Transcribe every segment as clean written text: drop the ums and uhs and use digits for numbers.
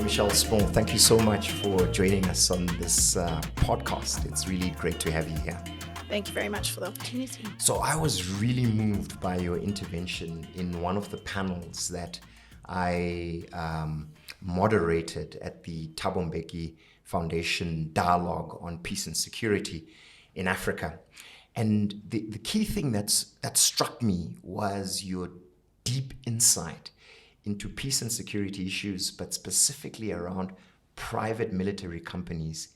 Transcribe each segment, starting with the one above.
Michelle Small, thank you so much for joining us on this podcast. It's really great to have you here. Thank you very much for the opportunity. So I was really moved by your intervention in one of the panels that I moderated at the Thabo Mbeki Foundation Dialogue on Peace and Security in Africa. And the key thing that struck me was your deep insight into peace and security issues, but specifically around private military companies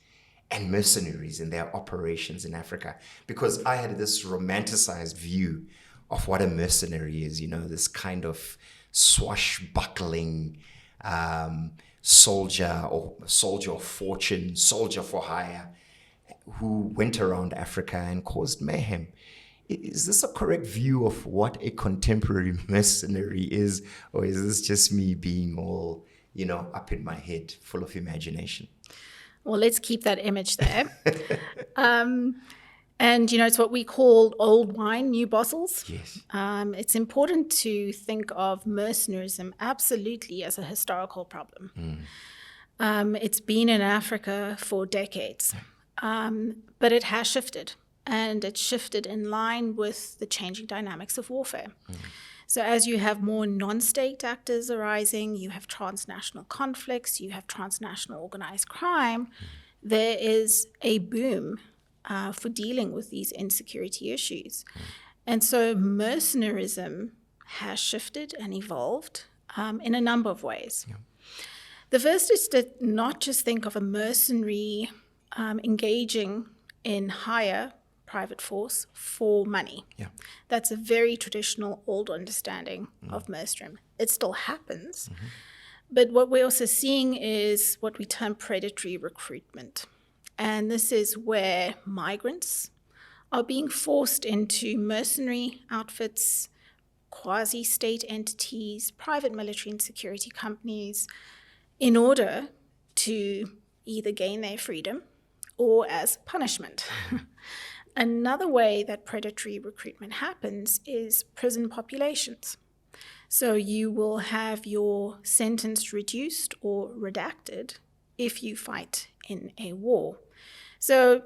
and mercenaries in their operations in Africa. Because I had this romanticized view of what a mercenary is, this kind of swashbuckling soldier or soldier of fortune, soldier for hire, who went around Africa and caused mayhem. Is this a correct view of what a contemporary mercenary is, or is this just me being all, up in my head, full of imagination? Well, let's keep that image there. And, it's what we call old wine, new bottles. Yes. It's important to think of mercenarism absolutely as a historical problem. It's been in Africa for decades, but it has shifted. And it shifted in line with the changing dynamics of warfare. So as you have more non-state actors arising, you have transnational conflicts, you have transnational organized crime, there is a boom for dealing with these insecurity issues. And so mercenarism has shifted and evolved in a number of ways. Yeah. The first is to not just think of a mercenary engaging in hire private force for money. Yeah. That's a very traditional old understanding of mercenarism. It still happens, but what we're also seeing is what we term predatory recruitment. And this is where migrants are being forced into mercenary outfits, quasi-state entities, private military and security companies, in order to either gain their freedom or as punishment. Another way that predatory recruitment happens is prison populations. So you will have your sentence reduced or redacted if you fight in a war. So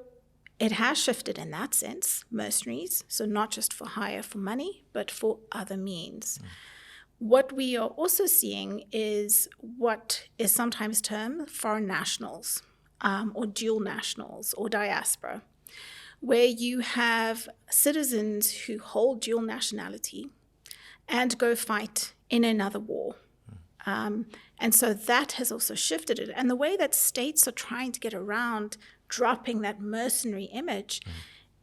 it has shifted in that sense, mercenaries, so not just for hire for money, but for other means. What we are also seeing is what is sometimes termed foreign nationals, or dual nationals, or diaspora, where you have citizens who hold dual nationality and go fight in another war. And so that has also shifted it. And the way that states are trying to get around dropping that mercenary image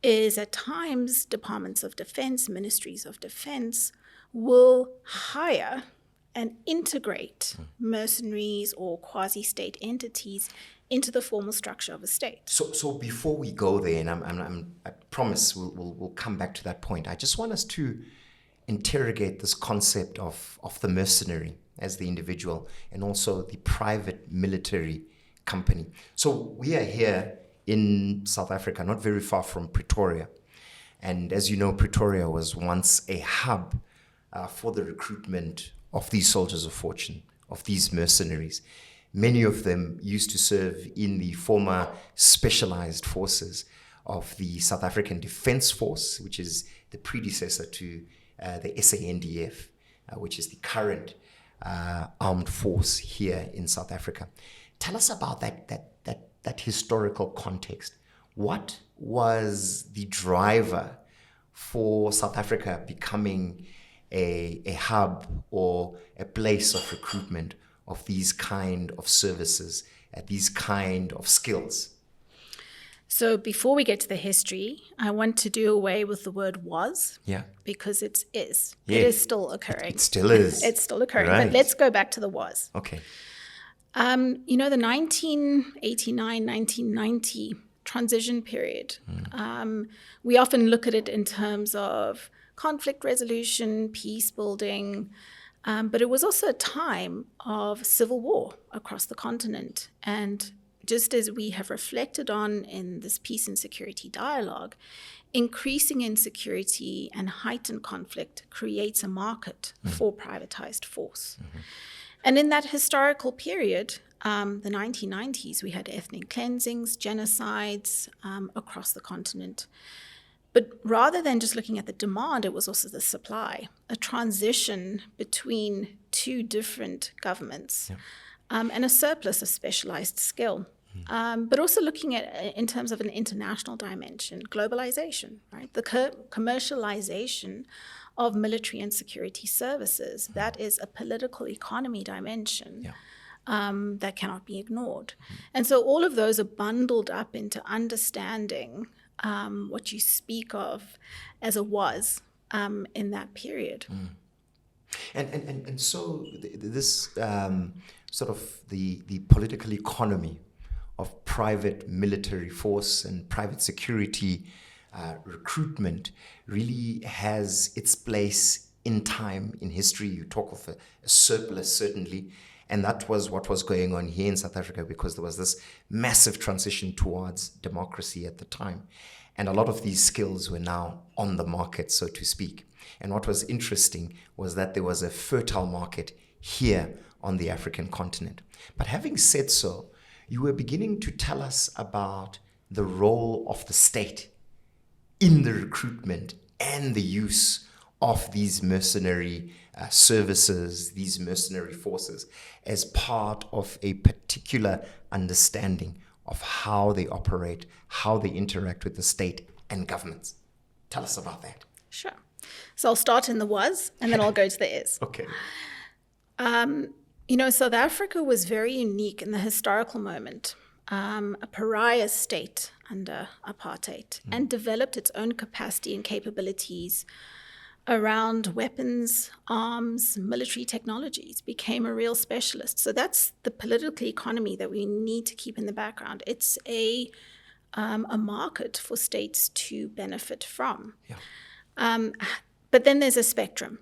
is at times departments of defense, ministries of defense will hire and integrate mercenaries or quasi-state entities into the formal structure of a state. So before we go there, and I promise we'll come back to that point, I just want us to interrogate this concept of the mercenary as the individual and also the private military company. So we are here in South Africa, not very far from Pretoria. And as you know, Pretoria was once a hub for the recruitment of these soldiers of fortune, of these mercenaries. Many of them used to serve in the former specialized forces of the South African Defence Force, which is the predecessor to the SANDF, which is the current armed force here in South Africa. Tell us about that historical context. What was the driver for South Africa becoming a hub or a place of recruitment of these kind of services, these kind of skills? So before we get to the history, I want to do away with the word was, because it is. Yeah. It is still occurring. It still is. It's still occurring, right. But let's go back to the was. Okay. The 1989, 1990 transition period, we often look at it in terms of conflict resolution, peace building, but it was also a time of civil war across the continent. And just as we have reflected on in this peace and security dialogue, increasing insecurity and heightened conflict creates a market for privatized force. And in that historical period, the 1990s, we had ethnic cleansings, genocides across the continent. But rather than just looking at the demand, it was also the supply, a transition between two different governments, and a surplus of specialized skill. But also looking at, in terms of an international dimension, globalization, right? The commercialization of military and security services. That is a political economy dimension that cannot be ignored. And so all of those are bundled up into understanding what you speak of as a was in that period. And so this sort of the political economy of private military force and private security recruitment really has its place in time, in history. You talk of a surplus, certainly, and that was what was going on here in South Africa, because there was this massive transition towards democracy at the time. And a lot of these skills were now on the market, so to speak. And what was interesting was that there was a fertile market here on the African continent. But having said so, you were beginning to tell us about the role of the state in the recruitment and the use of these mercenary services, these mercenary forces, as part of a particular understanding of how they operate, how they interact with the state and governments. Tell us about that. Sure. So I'll start in the was, and then I'll go to the is. Okay. South Africa was very unique in the historical moment, a pariah state under apartheid, and developed its own capacity and capabilities around weapons, arms, military technologies, became a real specialist. So that's the political economy that we need to keep in the background. It's a market for states to benefit from. Yeah. But then there's a spectrum.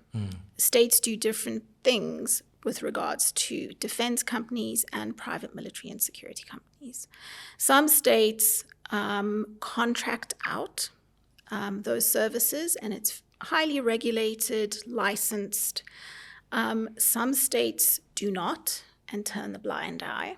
States do different things with regards to defense companies and private military and security companies. Some states contract out those services, and it's highly regulated, licensed. Some states do not and turn the blind eye.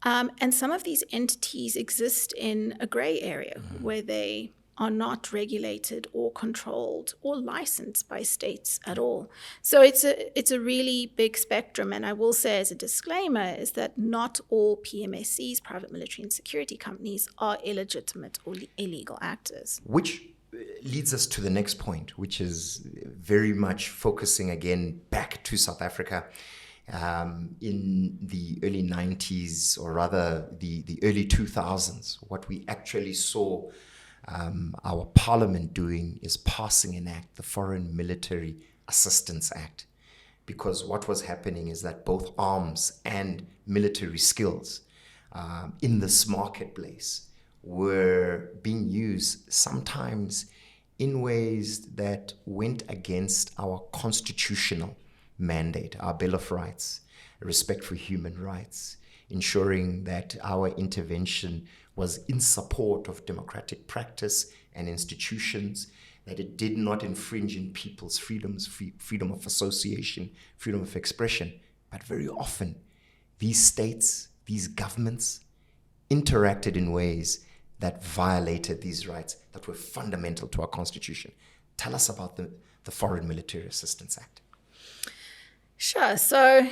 And some of these entities exist in a gray area where they are not regulated or controlled or licensed by states at all. So it's a really big spectrum. And I will say, as a disclaimer, is that not all PMSCs, private military and security companies, are illegitimate or illegal actors. Which leads us to the next point, which is very much focusing again back to South Africa. In the early 90s, or rather the early 2000s, what we actually saw our parliament doing is passing an act, the Foreign Military Assistance Act, because what was happening is that both arms and military skills in this marketplace were being used sometimes in ways that went against our constitutional mandate, our Bill of Rights, respect for human rights, ensuring that our intervention was in support of democratic practice and institutions, that it did not infringe in people's freedoms, freedom of association, freedom of expression. But very often, these states, these governments, interacted in ways that violated these rights that were fundamental to our Constitution. Tell us about the Foreign Military Assistance Act. Sure. So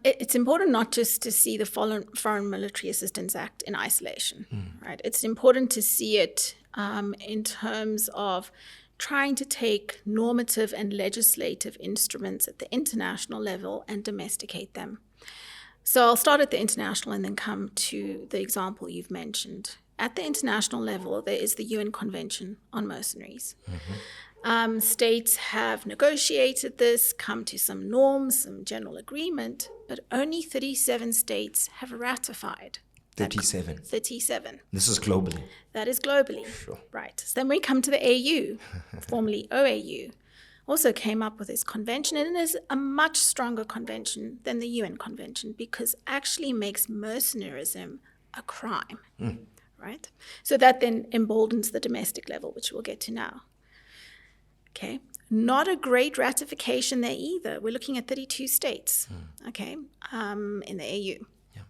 it's important not just to see the Foreign Military Assistance Act in isolation, right? It's important to see it in terms of trying to take normative and legislative instruments at the international level and domesticate them. So I'll start at the international and then come to the example you've mentioned. At the international level, there is the UN Convention on Mercenaries. States have negotiated this, come to some norms, some general agreement, but only 37 states have ratified. 37. 37. This is globally. That is globally. Sure. Right. So then we come to the AU, formerly OAU, also came up with this convention, and it is a much stronger convention than the UN Convention because it actually makes mercenarism a crime. Right? So that then emboldens the domestic level, which we'll get to now. Okay. Not a great ratification there either. We're looking at 32 states, okay, in the AU. Yeah.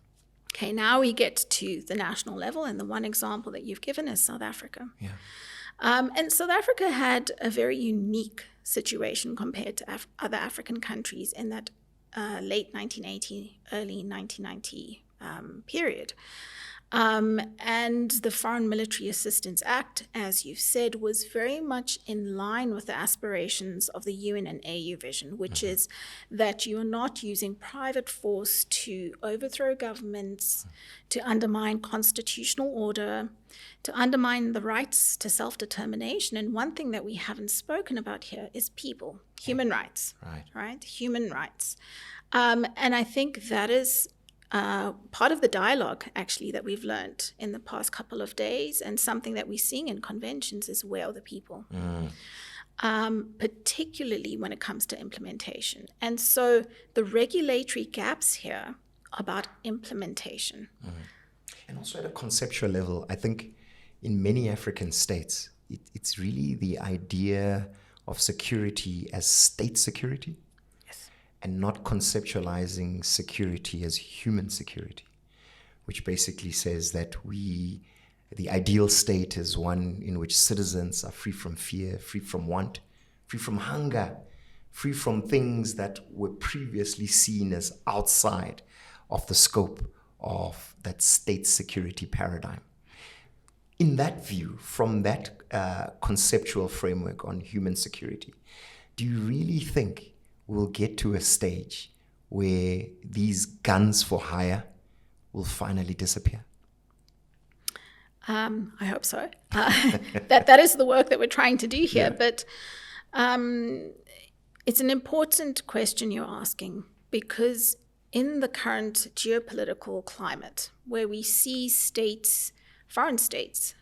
Okay, now we get to the national level, and the one example that you've given is South Africa. Yeah. And South Africa had a very unique situation compared to other African countries in that late 1980, early 1990 period. And the Foreign Military Assistance Act, as you've said, was very much in line with the aspirations of the UN and AU vision, which is that you are not using private force to overthrow governments, to undermine constitutional order, to undermine the rights to self-determination. And one thing that we haven't spoken about here is people, human rights, right? Human rights. And I think that is part of the dialogue, actually, that we've learned in the past couple of days, and something that we're seeing in conventions is where are the people, particularly when it comes to implementation. And so the regulatory gaps here are about implementation. And also at a conceptual level, I think in many African states, it's really the idea of security as state security. And not conceptualizing security as human security, which basically says that the ideal state is one in which citizens are free from fear, free from want, free from hunger, free from things that were previously seen as outside of the scope of that state security paradigm. In that view, from that conceptual framework on human security, do you really think we'll get to a stage where these guns for hire will finally disappear? I hope so. That is the work that we're trying to do here. Yeah. But it's an important question you're asking, because in the current geopolitical climate, where we see states, foreign states,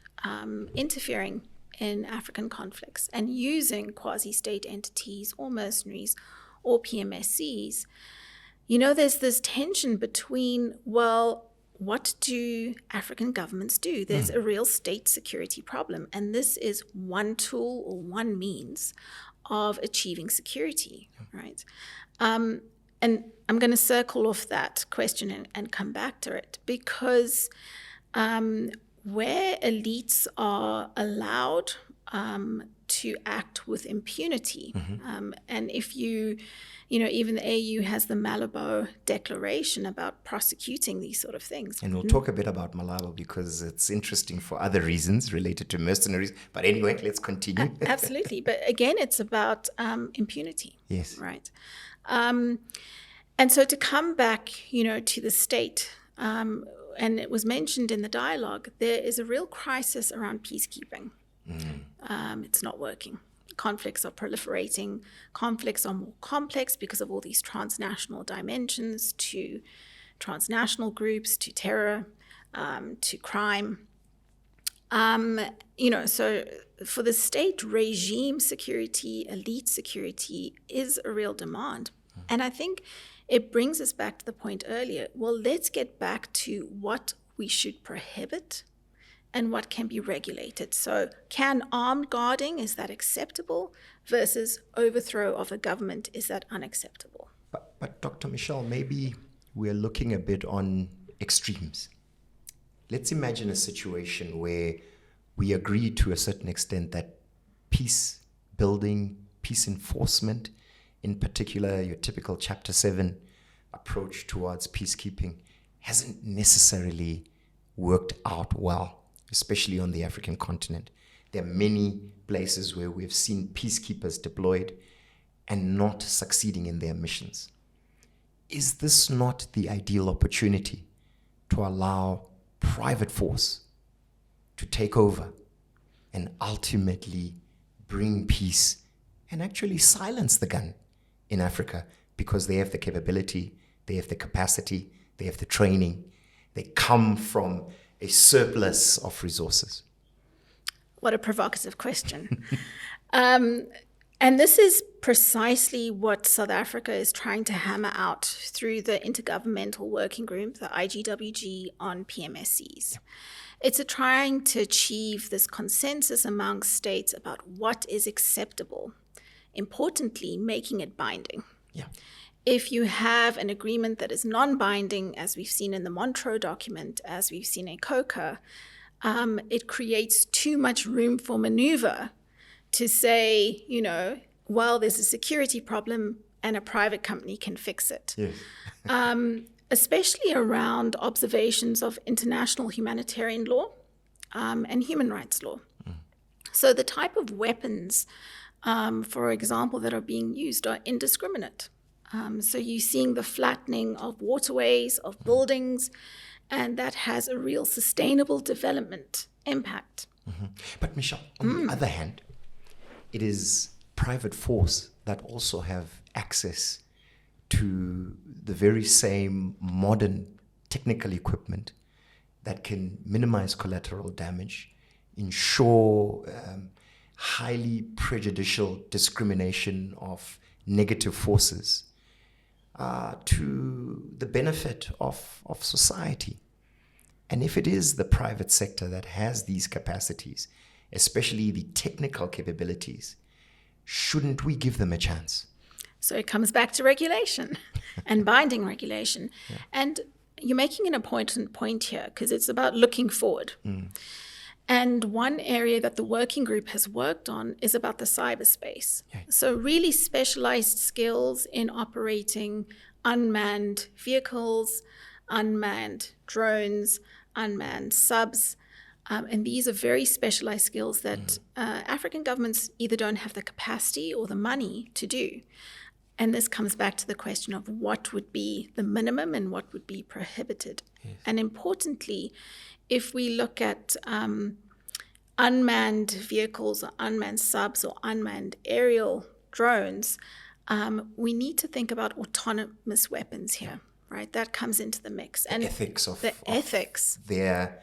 interfering in African conflicts and using quasi-state entities or mercenaries or PMSCs, there's this tension between, well, what do African governments do? There's a real state security problem, and this is one tool or one means of achieving security, right? And I'm going to circle off that question and come back to it, because where elites are allowed to act with impunity. And if even the AU has the Malabo Declaration about prosecuting these sort of things. And we'll talk a bit about Malabo because it's interesting for other reasons related to mercenaries. But anyway, let's continue. Absolutely. But again, it's about impunity. Yes. Right. And so to come back, to the state, and it was mentioned in the dialogue, there is a real crisis around peacekeeping. It's not working. Conflicts are proliferating. Conflicts are more complex because of all these transnational dimensions, to transnational groups, to terror, to crime. So for the state, regime security, elite security is a real demand. And I think it brings us back to the point earlier. Well, let's get back to what we should prohibit and what can be regulated. So can armed guarding, is that acceptable? Versus overthrow of a government, is that unacceptable? But Dr. Michelle, maybe we're looking a bit on extremes. Let's imagine a situation where we agree to a certain extent that peace building, peace enforcement, in particular your typical Chapter 7 approach towards peacekeeping, hasn't necessarily worked out well, especially on the African continent. There are many places where we've seen peacekeepers deployed and not succeeding in their missions. Is this not the ideal opportunity to allow private force to take over and ultimately bring peace and actually silence the gun in Africa, because they have the capability, they have the capacity, they have the training, they come from a surplus of resources? What a provocative question. And this is precisely what South Africa is trying to hammer out through the Intergovernmental Working Group, the IGWG, on PMSCs. It's trying to achieve this consensus among states about what is acceptable importantly, making it binding. Yeah. If you have an agreement that is non-binding, as we've seen in the Montreux document, as we've seen in COCA, it creates too much room for maneuver to say, well, there's a security problem and a private company can fix it. Yes. Especially around observations of international humanitarian law and human rights law. So the type of weapons, for example, that are being used are indiscriminate. So you're seeing the flattening of waterways, of buildings, and that has a real sustainable development impact. But Michelle, on the other hand, it is private force that also have access to the very same modern technical equipment that can minimize collateral damage, ensure highly prejudicial discrimination of negative forces to the benefit of society. And if it is the private sector that has these capacities, especially the technical capabilities, shouldn't we give them a chance? So it comes back to regulation and binding regulation. Yeah. And you're making an important point here because it's about looking forward. And one area that the working group has worked on is about the cyberspace. Yeah. So really specialized skills in operating unmanned vehicles, unmanned drones, unmanned subs. And these are very specialized skills that African governments either don't have the capacity or the money to do. And this comes back to the question of what would be the minimum and what would be prohibited. Yes. And importantly, if we look at unmanned vehicles or unmanned subs or unmanned aerial drones, we need to think about autonomous weapons here, right? That comes into the mix. And the ethics of their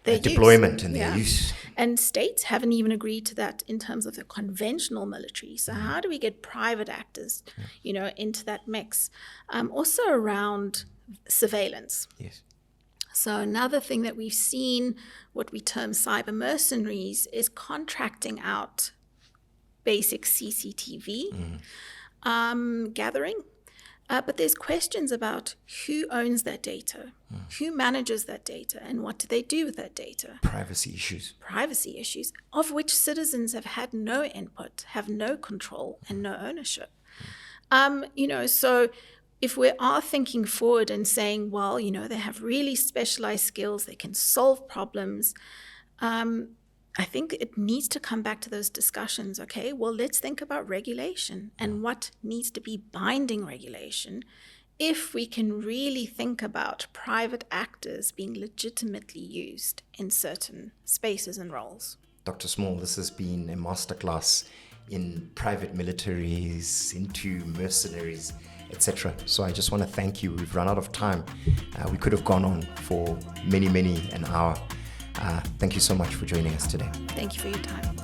deployment and their use. And states haven't even agreed to that in terms of the conventional military. So how do we get private actors, into that mix? Also around surveillance. Yes. So another thing that we've seen, what we term cyber mercenaries, is contracting out basic CCTV gathering. But there's questions about who owns that data, who manages that data, and what do they do with that data? Privacy issues, of which citizens have had no input, have no control, and no ownership. So if we are thinking forward and saying, well, they have really specialized skills, they can solve problems, I think it needs to come back to those discussions. Okay, well, let's think about regulation and what needs to be binding regulation if we can really think about private actors being legitimately used in certain spaces and roles. Dr. Small, this has been a masterclass in private militaries, into mercenaries, etc. So I just want to thank you. We've run out of time. We could have gone on for many an hour. Thank you so much for joining us today. Thank you for your time.